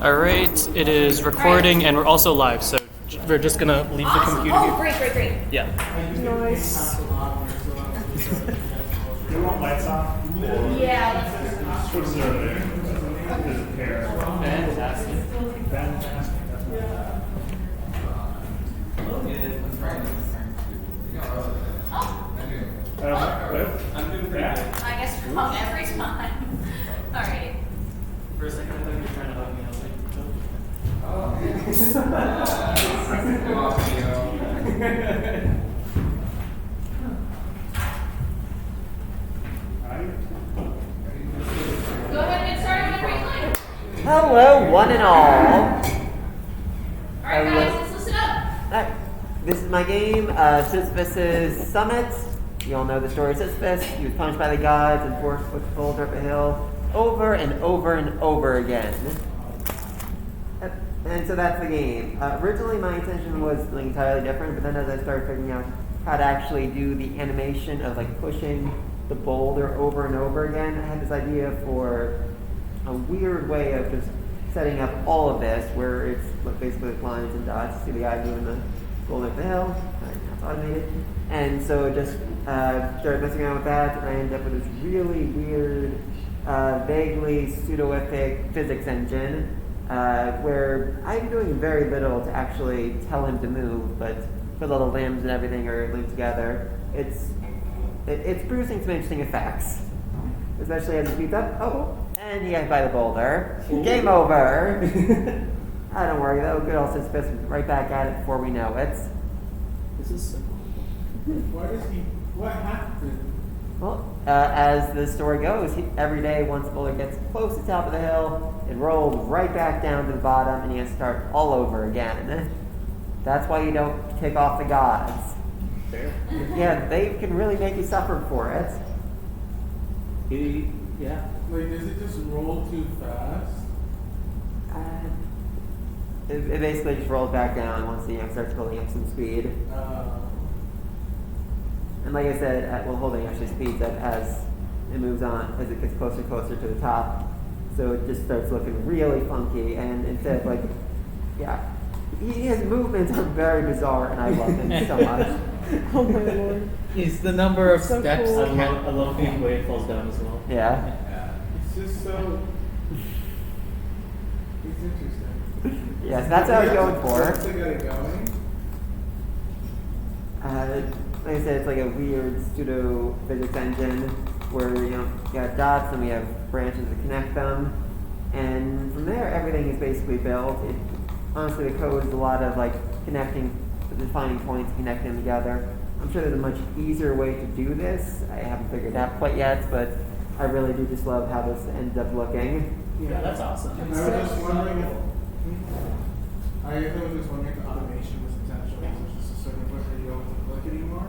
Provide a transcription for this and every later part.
All right, it is recording and we're also live, so we're just gonna leave the computer here. Oh, great. Yeah. Nice. Do you want lights off? Yeah. What's there there? There's a pair. Fantastic. Fantastic. I guess wrong every time. Alrighty. For a second, I thought you were trying to hug me. I was like, Go ahead and get started whenever you like. Hello, one and all. Alright guys, let's listen up. Alright, this is my game, Sisyphus' Summit. You all know the story of Sisyphus. He was punished by the gods and forced to push the boulder up a hill over and over and over again. And so that's the game. Originally my intention was something entirely different, but then as I started figuring out how to actually do the animation of like pushing the boulder over and over again, I had this idea for a weird way of just setting up all of this, where it's basically lines and dots. See the guy moving the boulder up the hill. Now it's automated. And so just started messing around with that, and I ended up with this really weird, vaguely pseudoific physics engine, where I'm doing very little to actually tell him to move, but because all the limbs and everything are linked together, it's producing some interesting effects. Especially as he speeds up. Oh, and he got by the boulder. Game over. Don't worry though. Good old Sisyphus right back at it before we know it. this is so What happened? Well, as the story goes, every day once the boulder gets close to the top of the hill, it rolls right back down to the bottom, and he has to start all over again. That's why you don't kick off the gods. fair. Yeah, they can really make you suffer for it. Yeah. Like, does it just roll too fast? It basically just rolls back down once the starts building up some speed. And like I said, holding actually speeds up as it moves on, as it gets closer and closer to the top. So it just starts looking really funky. And instead, his movements are very bizarre, and I love him so much. Oh my lord. Is the number of So steps cool. I love the way it falls down as well. Yeah. It's just so. It's interesting. Yes, that's what I was going To for. get it going. Like I said, it's like a weird pseudo physics engine where you got dots and we have branches that connect them, and from there everything is basically built. Honestly, the code is a lot of like defining points, connecting them together. I'm sure there's a much easier way to do this. I haven't figured it out quite yet, but I really do just love how this ends up looking. Yeah, that's awesome. I was just wondering if the automation was intentional. Was it just a certain point where you don't have to click anymore?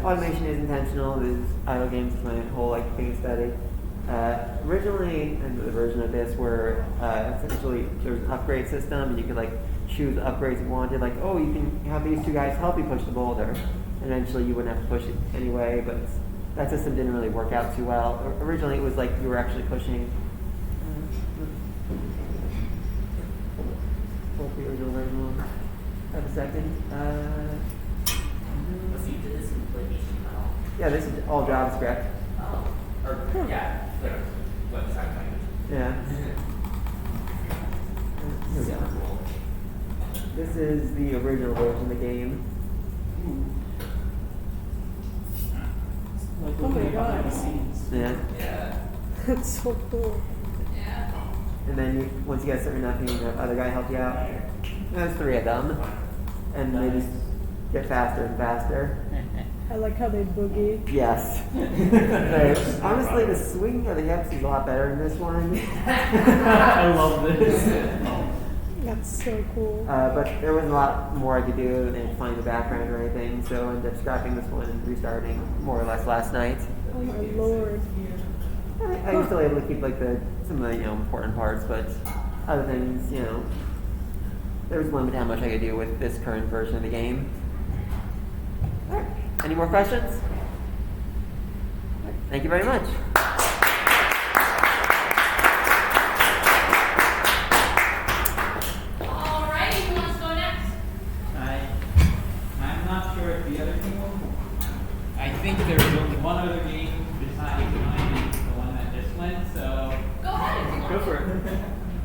Automation is intentional. Idle games is my whole case study. Originally, and the version of this where essentially there was an upgrade system, and you could choose the upgrades you wanted. You can have these two guys help you push the boulder. And eventually, you wouldn't have to push it anyway. But that system didn't really work out too well. Originally, it was like you were actually pushing. Pull the original version. Have a second. So you did this in PlayStation now? Yeah, this is all JavaScript. Oh. Yeah. Website language. Yeah. Here we go. This is the original version of the game. Like Oh my looking behind the God. scenes. Yeah. Yeah. That's so cool. Yeah. And then once you get certain enough, you can have other guy help you out. There's 3 of them. And they just get faster and faster. I like how they boogie. Yes. Honestly, the swing of the hips is a lot better in this one. I love this. That's so cool. But there wasn't a lot more I could do than find the background or anything, so I ended up scrapping this one and restarting more or less last night. Oh my lord. I was still able to keep some of the important parts, but other things, there was a limit to how much I could do with this current version of the game. All right. Any more questions? All right. Thank you very much. Go for it.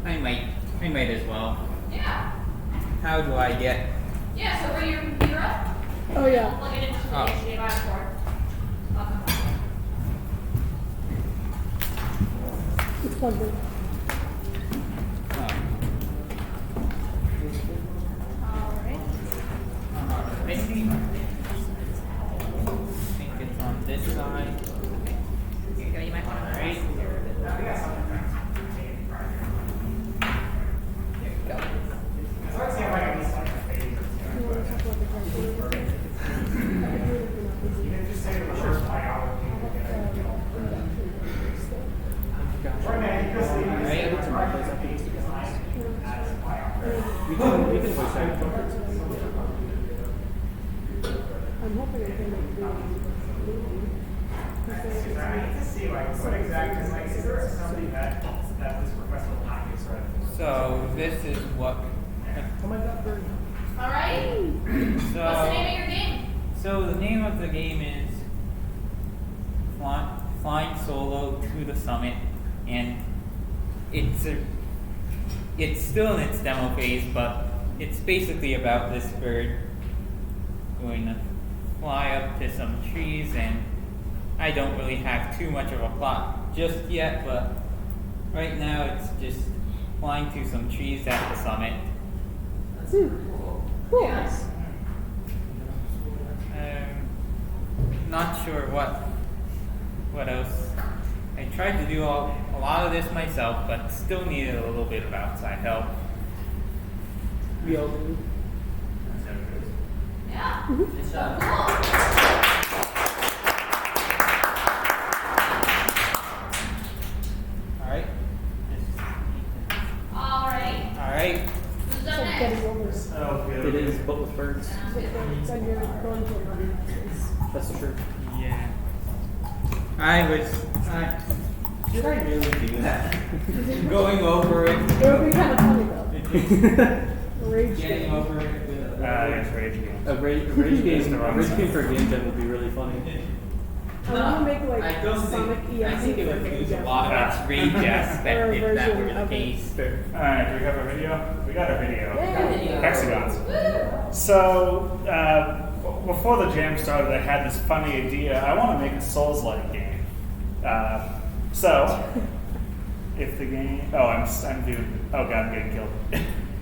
I might as well. Yeah. How do I get? Yeah, so where your computer up? Oh yeah. Plug it into the Oh. HDMI port. It's plugged in. Alright. I think it's on this side. Here you go, you might want to Alright. Go. You want to talk about the calculator? We can voice that. I'm hoping I can make So this is what. Oh my god, bird. Alright. So What's the name of your game? So the name of the game is Flying Solo to the Summit, and it's still in its demo phase, but it's basically about this bird going to fly up to some trees, and I don't really have too much of a plot just yet, but right now it's just flying to some trees at the summit. Cool. Yes. Not sure what else. I tried to do a lot of this myself, but still needed a little bit of outside help. We all do. Yeah. Good job. Cool. Alright. Alright. Alright. Who's It's up like getting next? over it. It is, but with birds. Sounds good. Then you're going to That's the truth. Yeah. Should I really do that? Going over it. It would be kind of funny though. Rage Getting game. over it with It's Rage Game. A rage game for a game jam would be really funny. I want to make I like don't Sonic think, EXE I think it for would Game lose a Jam. lot of its rage aspect Or a if that were version the of it. case. Fair. Alright, do we have a video? We got a video. Yay. Hexagons. So, before the jam started, I had this funny idea. I want to make a Souls-like game. So, if the game... Oh, I'm doing... Oh god, I'm getting killed.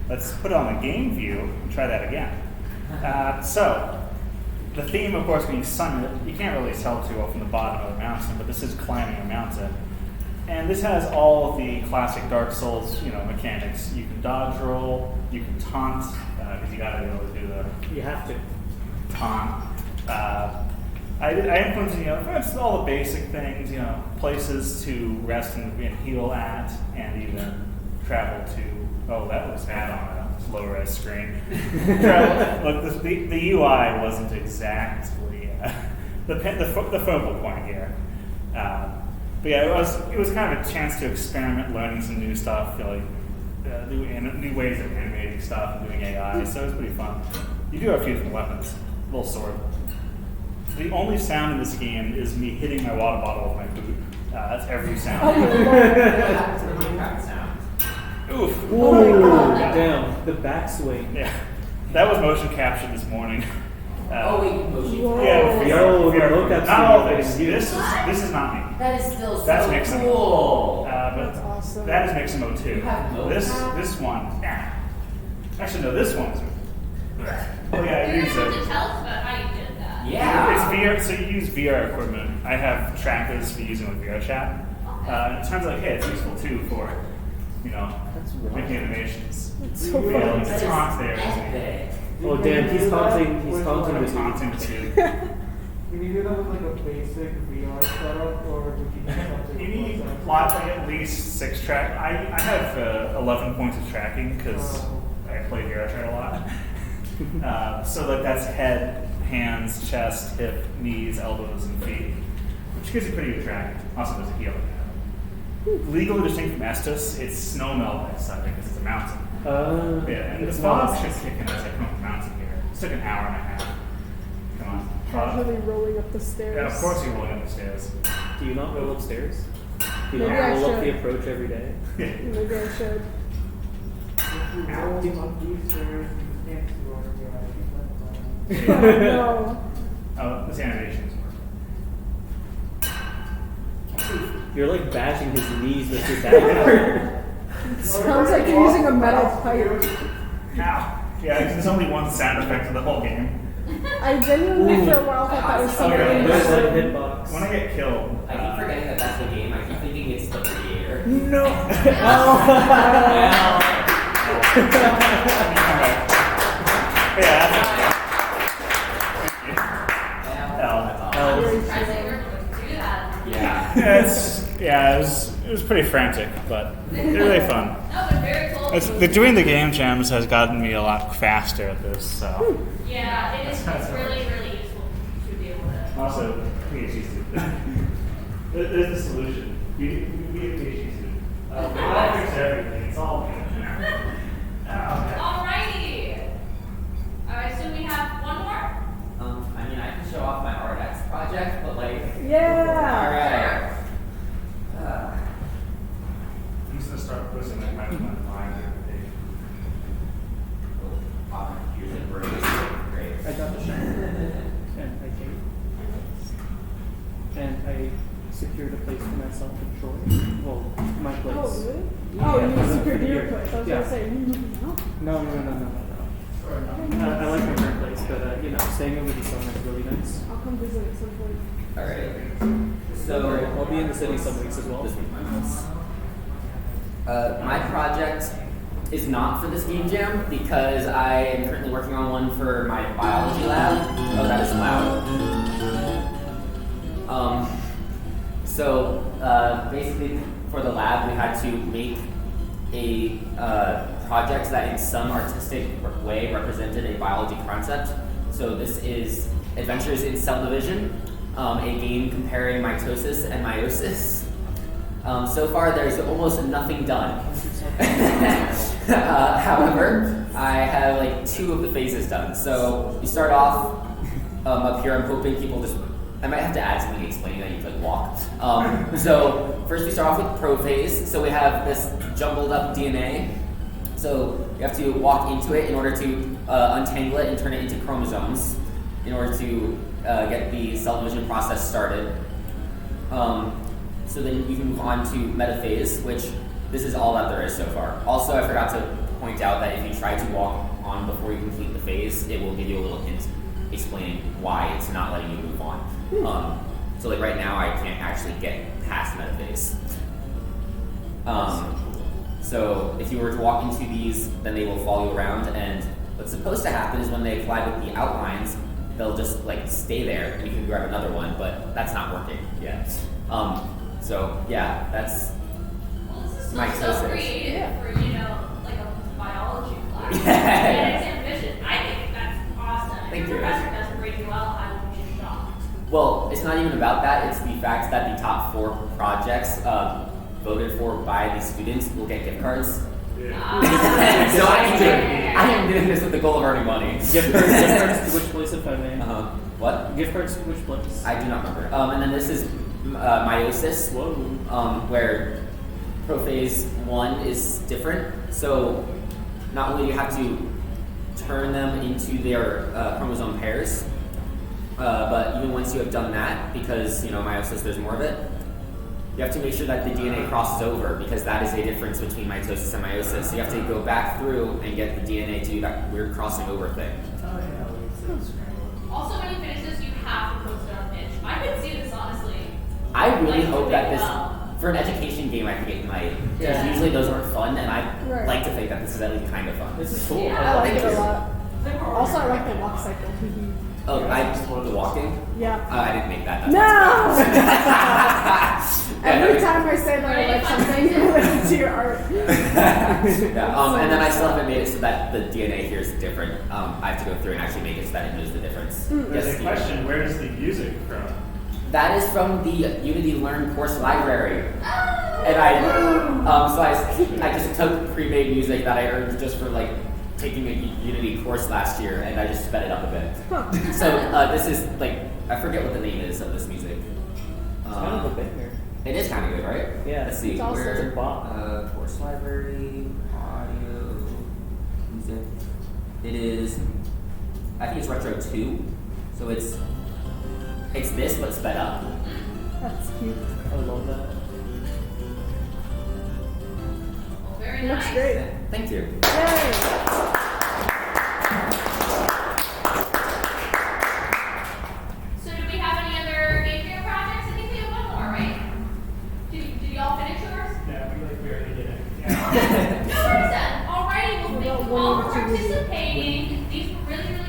Let's put it on the game view and try that again. So, the theme, of course, when you summon it, you can't really tell too well from the bottom of the mountain, but this is climbing a mountain. And this has all of the classic Dark Souls, mechanics. You can dodge roll, you can taunt, because you gotta be able to do the You have to. taunt. I implemented, first all the basic things, places to rest and heal at, and even travel to. Oh, that looks bad on a low-res screen. Look, the UI wasn't exactly the focal point here. But yeah, it was kind of a chance to experiment, learning some new stuff, new ways of animating stuff and doing AI. So it was pretty fun. You do have a few different weapons, a little sword. The only sound in this game is me hitting my water bottle with my boot. That's every sound. Oof. Whoa, damn. The backswing. Yeah, that was motion captured this morning. Oh, wait, motion. Whoa. Yeah, with VR. Yo, the VR. mocap's Not all of really this. good. This is not me. That is still That's so mixing. cool. But That's awesome. that is Mixamo too. You have mocap? This one. Actually, no. This one's. Oh yeah, You're you use supposed to it. tell us about how you did that. It's VR. So you use VR equipment. I have trackers for using with VR chat. And it turns out, hey, it's useful too for, That's making animations. It's so Yeah, funny. like taunt there. Oh damn, he's taunting the I'm dude. taunting too. Can you do that with like a basic VR setup, or would you need something? You need more lots, at least 6 track. I have 11 points of tracking because I play VR chat a lot. So that's head, hands, chest, hip, knees, elbows, and feet, which gives you pretty good tracking. Also does a healing. Legally distinct from Estus, it's snow melt outside because it's a mountain. Yeah, and the fog should kick in as I come up the mountain here. It took an hour and a half. Come on. Casually rolling up the stairs. Yeah, of course you're rolling up the stairs. Do you not go upstairs? You Maybe I roll up the should. approach every day. Maybe I should. No. Oh, this animation's working. You're like bashing his knees with your dagger. Sounds like you're using a metal pipe. Ow. Yeah, because there's only one sound effect in the whole game. I genuinely for a while thought that was something. Okay, There's one in hitbox. When I get killed, I keep forgetting that that's the game. I keep thinking it's the creator. No. yeah, that's I say we're going to do that. Yeah. it was pretty frantic, but they're really fun. No, but very cool. Doing the game jams has gotten me a lot faster at this, so. Yeah, it's really, really useful to be able to. Also, PhD student. There's a solution. You be a PhD student. I'll fix everything. It's all good. Alrighty. I assume we have one more? I mean, I can show off my RX project, but like. Yeah. Alright. I'm just gonna start posting like my line page. Here's a great. Great. I got the shot. And I came. And I secured a place for myself in Troy. Well, my place. Oh, really? Yeah, Oh, you for secured the your year. place. I was Yeah. gonna say, no. No. I like my current place, but staying over the summer is really nice. I'll come visit at some point. Alright. So I'll be in the city some weeks as well. This week's my house. My project is not for this game jam because I am currently working on one for my biology lab. Oh, that is loud. Basically, for the lab, we had to make a project that in some artistic way represented a biology concept. So this is Adventures in Cell Division, a game comparing mitosis and meiosis. So far, there's almost nothing done. However, I have like 2 of the phases done. So you start off up here. I'm hoping people just. I might have to add something explaining that you like walk. So first we start off with prophase. So we have this jumbled up DNA. So you have to walk into it in order to untangle it and turn it into chromosomes in order to get the cell division process started. So then you can move on to metaphase, which this is all that there is so far. Also, I forgot to point out that if you try to walk on before you complete the phase, it will give you a little hint explaining why it's not letting you move on. So like right now, I can't actually get past metaphase. So if you were to walk into these, then they will follow you around, and what's supposed to happen is when they collide with the outlines, they'll just like stay there, and you can grab another one, but that's not working yet. So yeah, that's Well, this is mitosis. so creative for, like a biology class. Yeah. And it's ambitious. I think that's awesome. Thank If you. your professor does pretty well, I will be shocked. Well, it's not even about that. It's the fact that the top 4 projects voted for by the students will get gift cards. So I am doing this with the goal of earning money. Gift cards to which place, if I may? What? Gift cards to which place? I do not remember. And then this is meiosis, Whoa. where prophase 1 is different. So not only do you have to turn them into their chromosome pairs, but even once you have done that, because meiosis, there's more of it, you have to make sure that the DNA crosses over, because that is a difference between mitosis and meiosis. So you have to go back through and get the DNA to do that weird crossing over thing. Also, when you finish this, you have to post it on itch. I could see this, honestly. I really Like, hope that this, well. for an education game, I think it might. Because Yeah. usually those aren't fun, and I Right. like to think that this is at least kind of fun. This is cool. Yeah. I like it a you. lot. Also, I like the walk cycle. Oh, the walking? Yeah. I didn't make that. That's No! Yeah, Every no. time I say that I like something related to your art. Yeah, and then I still haven't made it so that the DNA here is different. I have to go through and actually make it so that it knows the difference. There's Yes, a question, where is the music from? that is from the Unity Learn course library. And I just took pre-made music that I earned just for like taking a Unity course last year, and I just sped it up a bit. Huh. So this is like, I forget what the name is of this music. It's kind of a banger. It is kind of good, right? Yeah, Let's see. it's awesome. Where, It's a bop. course library, audio, music. It is. I think it's Retro 2, so it's this but sped up. That's cute. I love that. Well, very Looks nice. great. Thank you. Yay! So do we have any other Game Jam projects? I think we have one more, right? Did y'all finish yours? Yeah, we like barely did it. Yeah. No worries then. Alrighty, well, We thank got you one all more for to do. participating. These were really, really